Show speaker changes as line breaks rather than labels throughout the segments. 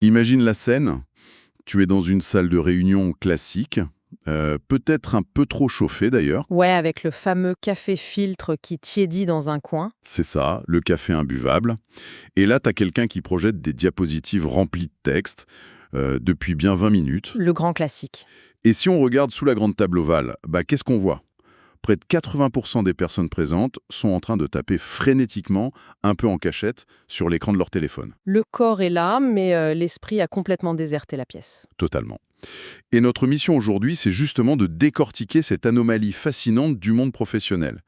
Imagine la scène, tu es dans une salle de réunion classique, peut-être un peu trop chauffée d'ailleurs.
Ouais, avec le fameux café filtre qui tiédit dans un coin.
C'est ça, le café imbuvable. Et là, tu as quelqu'un qui projette des diapositives remplies de texte depuis bien 20 minutes.
Le grand classique.
Et si on regarde sous la grande table ovale, qu'est-ce qu'on voit? Près de 80% des personnes présentes sont en train de taper frénétiquement, un peu en cachette, sur l'écran de leur téléphone.
Le corps est là, mais l'esprit a complètement déserté la pièce.
Totalement. Et notre mission aujourd'hui, c'est justement de décortiquer cette anomalie fascinante du monde professionnel.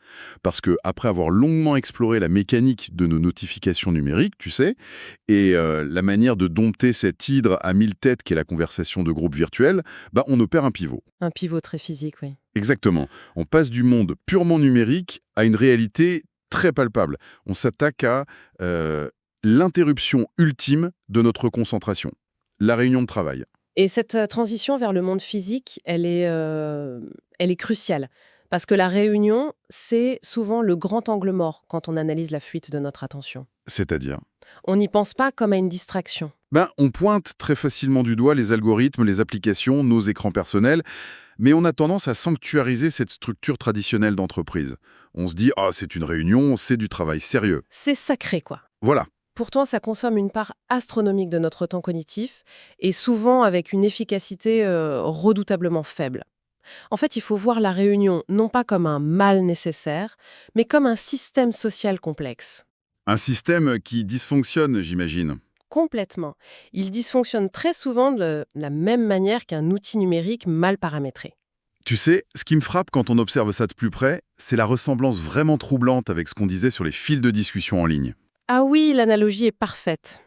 Parce que après avoir longuement exploré la mécanique de nos notifications numériques, tu sais, et la manière de dompter cette hydre à 1000 têtes qu'est la conversation de groupe virtuel, on opère un pivot.
Un pivot très physique, oui.
Exactement. On passe du monde purement numérique à une réalité très palpable. On s'attaque à l'interruption ultime de notre concentration, la réunion de travail.
Et cette transition vers le monde physique, elle est cruciale. Parce que la réunion, c'est souvent le grand angle mort quand on analyse la fuite de notre attention.
C'est-à-dire
On n'y pense pas comme à une distraction.
on pointe très facilement du doigt les algorithmes, les applications, nos écrans personnels, mais on a tendance à sanctuariser cette structure traditionnelle d'entreprise. On se dit « Ah, c'est une réunion, c'est du travail sérieux
C'est sacré, quoi. ».
Voilà.
Pourtant, ça consomme une part astronomique de notre temps cognitif, et souvent avec une efficacité redoutablement faible. En fait, il faut voir la réunion non pas comme un mal nécessaire, mais comme un système social complexe.
Un système qui dysfonctionne, j'imagine.
Complètement. Il dysfonctionne très souvent de la même manière qu'un outil numérique mal paramétré.
Tu sais, ce qui me frappe quand on observe ça de plus près, c'est la ressemblance vraiment troublante avec ce qu'on disait sur les fils de discussion en ligne.
Ah oui, l'analogie est parfaite.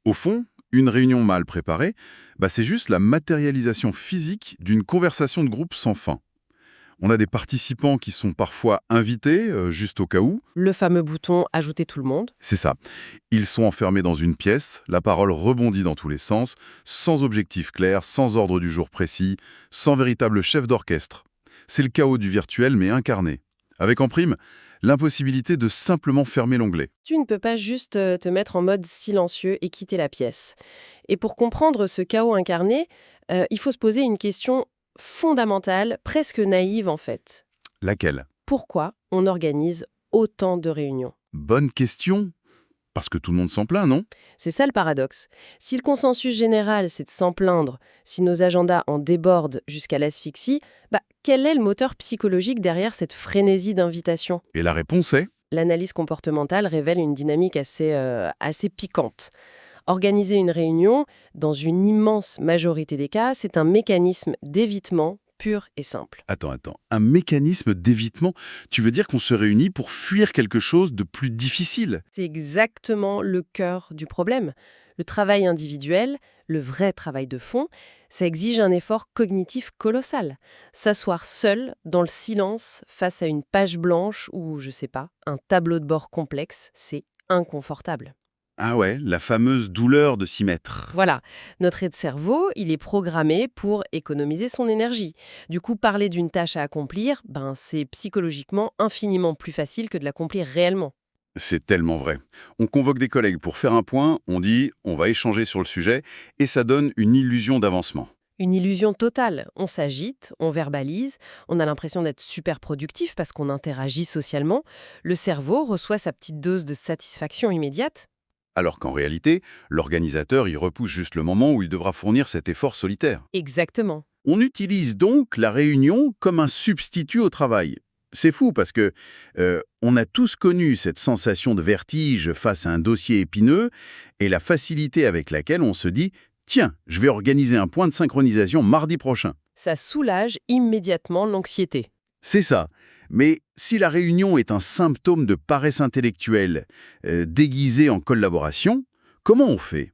Au fond, une réunion mal préparée, c'est juste la matérialisation physique d'une conversation de groupe sans fin. On a des participants qui sont parfois invités, juste au cas où.
Le fameux bouton « Ajouter tout le monde ».
C'est ça. Ils sont enfermés dans une pièce, la parole rebondit dans tous les sens, sans objectif clair, sans ordre du jour précis, sans véritable chef d'orchestre. C'est le chaos du virtuel, mais incarné. Avec en prime, l'impossibilité de simplement fermer l'onglet.
Tu ne peux pas juste te mettre en mode silencieux et quitter la pièce. Et pour comprendre ce chaos incarné, il faut se poser une question fondamentale, presque naïve en fait.
Laquelle?
Pourquoi on organise autant de réunions?
Bonne question. Parce que tout le monde s'en plaint, non?
C'est ça le paradoxe. Si le consensus général, c'est de s'en plaindre, si nos agendas en débordent jusqu'à l'asphyxie, quel est le moteur psychologique derrière cette frénésie d'invitation?
Et la réponse est?
L'analyse comportementale révèle une dynamique assez piquante. Organiser une réunion, dans une immense majorité des cas, c'est un mécanisme d'évitement pur et simple.
Attends. Un mécanisme d'évitement? Tu veux dire qu'on se réunit pour fuir quelque chose de plus difficile?
C'est exactement le cœur du problème. Le travail individuel, le vrai travail de fond, ça exige un effort cognitif colossal. S'asseoir seul, dans le silence, face à une page blanche ou, je sais pas, un tableau de bord complexe, c'est inconfortable.
Ah ouais, la fameuse douleur de s'y mettre.
Voilà, notre cerveau, il est programmé pour économiser son énergie. Du coup, parler d'une tâche à accomplir, c'est psychologiquement infiniment plus facile que de l'accomplir réellement.
C'est tellement vrai. On convoque des collègues pour faire un point, on dit on va échanger sur le sujet, et ça donne une illusion d'avancement.
Une illusion totale. On s'agite, on verbalise, on a l'impression d'être super productif parce qu'on interagit socialement. Le cerveau reçoit sa petite dose de satisfaction immédiate.
Alors qu'en réalité, l'organisateur y repousse juste le moment où il devra fournir cet effort solitaire.
Exactement.
On utilise donc la réunion comme un substitut au travail. C'est fou parce que on a tous connu cette sensation de vertige face à un dossier épineux et la facilité avec laquelle on se dit « Tiens, je vais organiser un point de synchronisation mardi prochain ».
Ça soulage immédiatement l'anxiété.
C'est ça. Mais si la réunion est un symptôme de paresse intellectuelle déguisé en collaboration, comment on fait?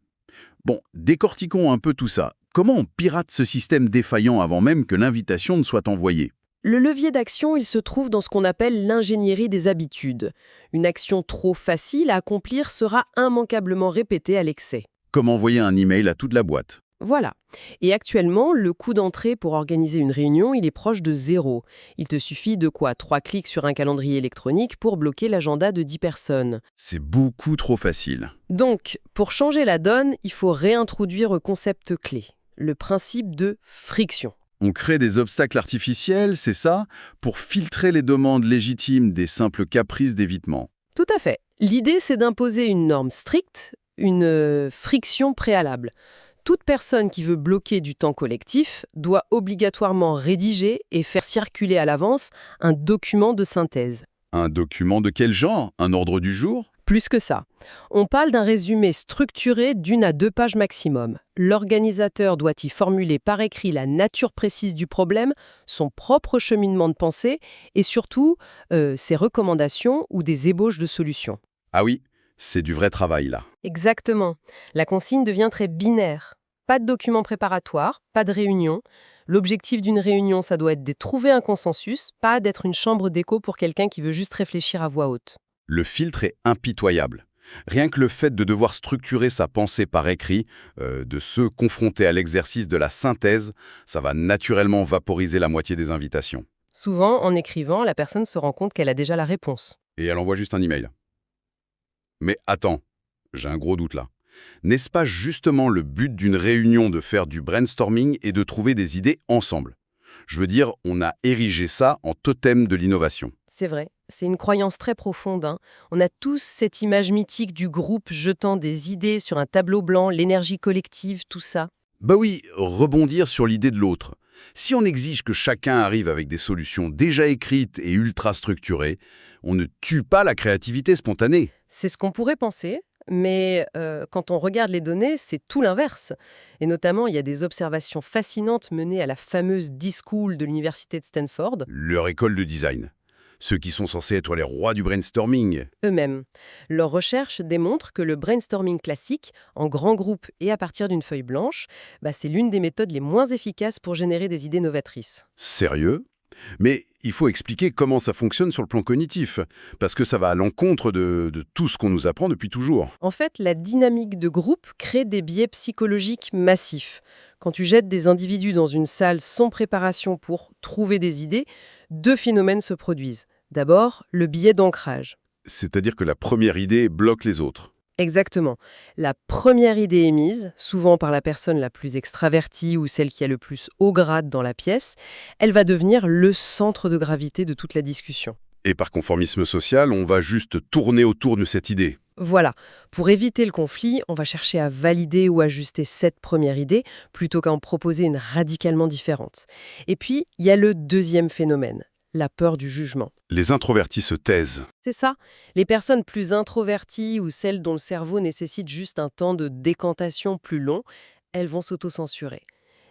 Bon, décortiquons un peu tout ça. Comment on pirate ce système défaillant avant même que l'invitation ne soit envoyée?
Le levier d'action, il se trouve dans ce qu'on appelle l'ingénierie des habitudes. Une action trop facile à accomplir sera immanquablement répétée à l'excès.
Comme envoyer un email à toute la boîte?
Voilà. Et actuellement, le coût d'entrée pour organiser une réunion, il est proche de 0. Il te suffit de quoi? 3 clics sur un calendrier électronique pour bloquer l'agenda de 10 personnes.
C'est beaucoup trop facile.
Donc, pour changer la donne, il faut réintroduire un concept clé, le principe de friction.
On crée des obstacles artificiels, c'est ça, pour filtrer les demandes légitimes des simples caprices d'évitement.
Tout à fait. L'idée, c'est d'imposer une norme stricte, une friction préalable. Toute personne qui veut bloquer du temps collectif doit obligatoirement rédiger et faire circuler à l'avance un document de synthèse.
Un document de quel genre? Un ordre du jour?
Plus que ça. On parle d'un résumé structuré d'1 à 2 pages maximum. L'organisateur doit y formuler par écrit la nature précise du problème, son propre cheminement de pensée et surtout ses recommandations ou des ébauches de solutions.
Ah oui, c'est du vrai travail là.
Exactement. La consigne devient très binaire. Pas de document préparatoire, pas de réunion. L'objectif d'une réunion, ça doit être de trouver un consensus, pas d'être une chambre d'écho pour quelqu'un qui veut juste réfléchir à voix haute.
Le filtre est impitoyable. Rien que le fait de devoir structurer sa pensée par écrit, de se confronter à l'exercice de la synthèse, ça va naturellement vaporiser la moitié des invitations.
Souvent, en écrivant, la personne se rend compte qu'elle a déjà la réponse.
Et elle envoie juste un email. Mais attends, j'ai un gros doute là. N'est-ce pas justement le but d'une réunion de faire du brainstorming et de trouver des idées ensemble? Je veux dire, on a érigé ça en totem de l'innovation.
C'est vrai, c'est une croyance très profonde, hein. On a tous cette image mythique du groupe jetant des idées sur un tableau blanc, l'énergie collective, tout ça.
Bah oui, rebondir sur l'idée de l'autre. Si on exige que chacun arrive avec des solutions déjà écrites et ultra structurées, on ne tue pas la créativité spontanée.
C'est ce qu'on pourrait penser, mais quand on regarde les données, c'est tout l'inverse. Et notamment, il y a des observations fascinantes menées à la fameuse D-School de l'université de Stanford,
Leur école de design. Ceux qui sont censés être les rois du brainstorming.
eux-mêmes. Leurs recherches démontrent que le brainstorming classique, en grand groupe et à partir d'une feuille blanche, c'est l'une des méthodes les moins efficaces pour générer des idées novatrices.
Sérieux? Mais il faut expliquer comment ça fonctionne sur le plan cognitif, parce que ça va à l'encontre de tout ce qu'on nous apprend depuis toujours.
En fait, la dynamique de groupe crée des biais psychologiques massifs. Quand tu jettes des individus dans une salle sans préparation pour trouver des idées, 2 phénomènes se produisent. D'abord, le biais d'ancrage.
C'est-à-dire que la première idée bloque les autres.
Exactement. La première idée émise, souvent par la personne la plus extravertie ou celle qui a le plus haut grade dans la pièce, elle va devenir le centre de gravité de toute la discussion.
Et par conformisme social, on va juste tourner autour de cette idée.
Voilà. Pour éviter le conflit, on va chercher à valider ou ajuster cette première idée plutôt qu'à en proposer une radicalement différente. Et puis, il y a le deuxième phénomène, la peur du jugement.
Les introvertis se taisent.
C'est ça. Les personnes plus introverties ou celles dont le cerveau nécessite juste un temps de décantation plus long, elles vont s'auto-censurer.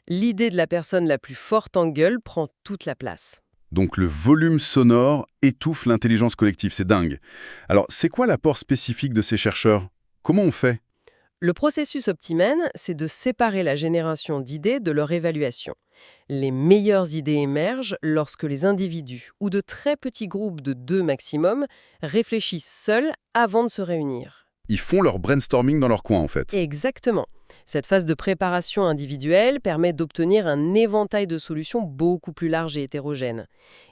L'idée de la personne la plus forte en gueule prend toute la place.
Donc le volume sonore étouffe l'intelligence collective, c'est dingue. Alors, c'est quoi l'apport spécifique de ces chercheurs? Comment on fait?
Le processus Optimène, c'est de séparer la génération d'idées de leur évaluation. Les meilleures idées émergent lorsque les individus, ou de très petits groupes de 2 maximum, réfléchissent seuls avant de se réunir.
Ils font leur brainstorming dans leur coin, en fait.
Exactement. Cette phase de préparation individuelle permet d'obtenir un éventail de solutions beaucoup plus large et hétérogène.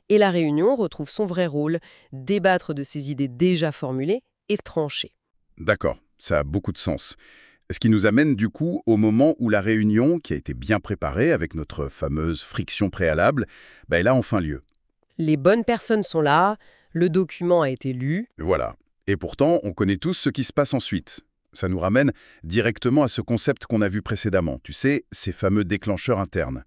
Et la réunion retrouve son vrai rôle, débattre de ces idées déjà formulées et trancher.
D'accord, ça a beaucoup de sens. Ce qui nous amène du coup au moment où la réunion, qui a été bien préparée avec notre fameuse friction préalable, elle a enfin lieu.
Les bonnes personnes sont là, le document a été lu.
Voilà. Et pourtant, on connaît tous ce qui se passe ensuite. Ça nous ramène directement à ce concept qu'on a vu précédemment, tu sais, ces fameux déclencheurs internes.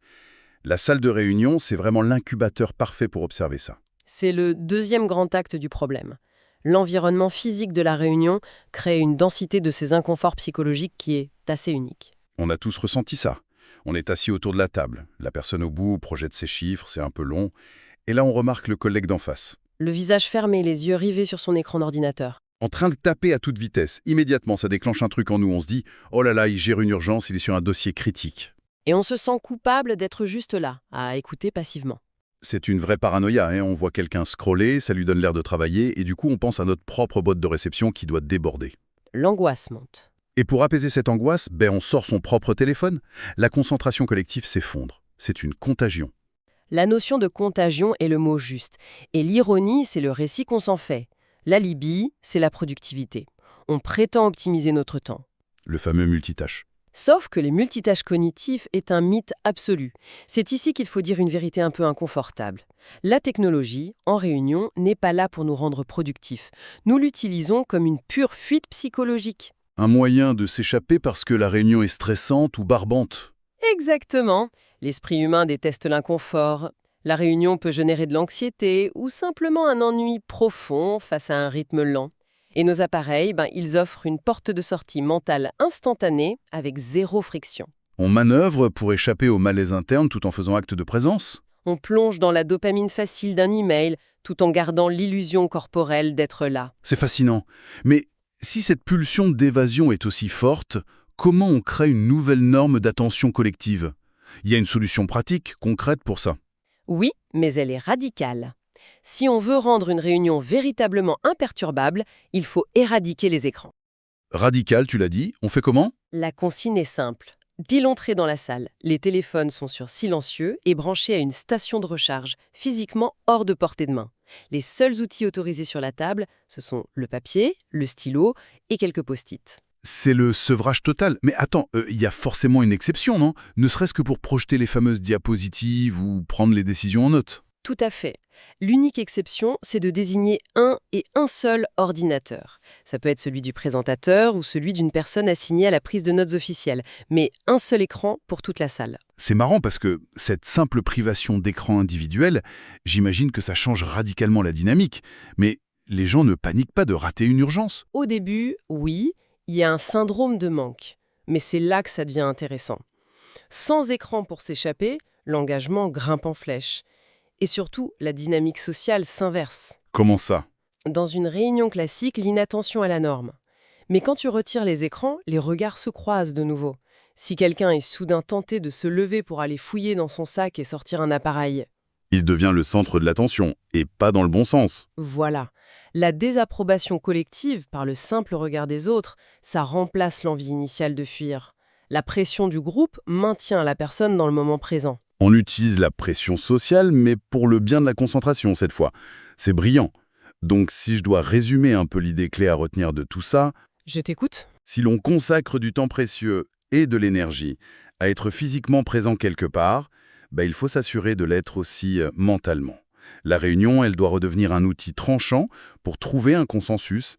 La salle de réunion, c'est vraiment l'incubateur parfait pour observer ça.
C'est le deuxième grand acte du problème. L'environnement physique de la réunion crée une densité de ces inconforts psychologiques qui est assez unique.
On a tous ressenti ça. On est assis autour de la table. La personne au bout projette ses chiffres, c'est un peu long. Et là, on remarque le collègue d'en face.
Le visage fermé, les yeux rivés sur son écran d'ordinateur.
En train de taper à toute vitesse. Immédiatement, ça déclenche un truc en nous. On se dit « Oh là là, il gère une urgence, il est sur un dossier critique ».
Et on se sent coupable d'être juste là, à écouter passivement.
C'est une vraie paranoïa, hein. On voit quelqu'un scroller, ça lui donne l'air de travailler, et du coup on pense à notre propre boîte de réception qui doit déborder.
L'angoisse monte.
Et pour apaiser cette angoisse, on sort son propre téléphone. La concentration collective s'effondre. C'est une contagion.
La notion de contagion est le mot juste. Et l'ironie, c'est le récit qu'on s'en fait. L'alibi, c'est la productivité. On prétend optimiser notre temps.
Le fameux multitâche.
Sauf que les multitâches cognitifs est un mythe absolu. C'est ici qu'il faut dire une vérité un peu inconfortable. La technologie, en réunion, n'est pas là pour nous rendre productifs. Nous l'utilisons comme une pure fuite psychologique.
Un moyen de s'échapper parce que la réunion est stressante ou barbante.
Exactement. L'esprit humain déteste l'inconfort. La réunion peut générer de l'anxiété ou simplement un ennui profond face à un rythme lent. Et nos appareils, ils offrent une porte de sortie mentale instantanée avec zéro friction.
On manœuvre pour échapper au malaise interne tout en faisant acte de présence.
On plonge dans la dopamine facile d'un email tout en gardant l'illusion corporelle d'être là.
C'est fascinant. Mais si cette pulsion d'évasion est aussi forte, comment on crée une nouvelle norme d'attention collective? Il y a une solution pratique, concrète pour ça.
Oui, mais elle est radicale. Si on veut rendre une réunion véritablement imperturbable, il faut éradiquer les écrans.
Radical, tu l'as dit, on fait comment?
La consigne est simple. Dès l'entrée dans la salle, les téléphones sont sur silencieux et branchés à une station de recharge, physiquement hors de portée de main. Les seuls outils autorisés sur la table, ce sont le papier, le stylo et quelques post-it.
C'est le sevrage total. Mais attends, il y a forcément une exception, non? Ne serait-ce que pour projeter les fameuses diapositives ou prendre les décisions en note.
Tout à fait. L'unique exception, c'est de désigner un et un seul ordinateur. Ça peut être celui du présentateur ou celui d'une personne assignée à la prise de notes officielle, mais un seul écran pour toute la salle.
C'est marrant parce que cette simple privation d'écran individuel, j'imagine que ça change radicalement la dynamique. Mais les gens ne paniquent pas de rater une urgence.
Au début, oui, il y a un syndrome de manque, mais c'est là que ça devient intéressant. Sans écran pour s'échapper, l'engagement grimpe en flèche. Et surtout, la dynamique sociale s'inverse.
Comment ça?
Dans une réunion classique, l'inattention est la norme. Mais quand tu retires les écrans, les regards se croisent de nouveau. Si quelqu'un est soudain tenté de se lever pour aller fouiller dans son sac et sortir un appareil,
Il devient le centre de l'attention, et pas dans le bon sens.
voilà. La désapprobation collective par le simple regard des autres, ça remplace l'envie initiale de fuir. La pression du groupe maintient la personne dans le moment présent.
On utilise la pression sociale, mais pour le bien de la concentration cette fois. C'est brillant. Donc si je dois résumer un peu l'idée clé à retenir de tout ça,
Je t'écoute.
si l'on consacre du temps précieux et de l'énergie à être physiquement présent quelque part, il faut s'assurer de l'être aussi mentalement. La réunion, elle doit redevenir un outil tranchant pour trouver un consensus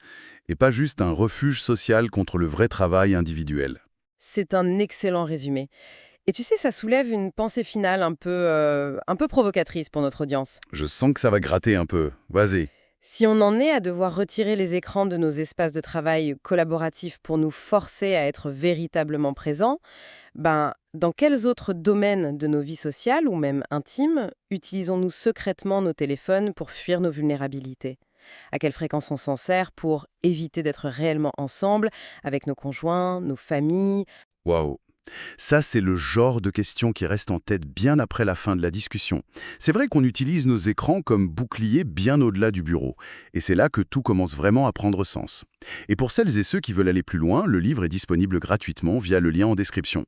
et pas juste un refuge social contre le vrai travail individuel.
C'est un excellent résumé. Et tu sais, ça soulève une pensée finale un peu provocatrice pour notre audience.
Je sens que ça va gratter un peu. Vas-y.
Si on en est à devoir retirer les écrans de nos espaces de travail collaboratifs pour nous forcer à être véritablement présents, dans quels autres domaines de nos vies sociales ou même intimes utilisons-nous secrètement nos téléphones pour fuir nos vulnérabilités? À quelle fréquence on s'en sert pour éviter d'être réellement ensemble avec nos conjoints, nos familles?
Waouh. Ça, c'est le genre de questions qui restent en tête bien après la fin de la discussion. C'est vrai qu'on utilise nos écrans comme bouclier bien au-delà du bureau. Et c'est là que tout commence vraiment à prendre sens. Et pour celles et ceux qui veulent aller plus loin, le livre est disponible gratuitement via le lien en description.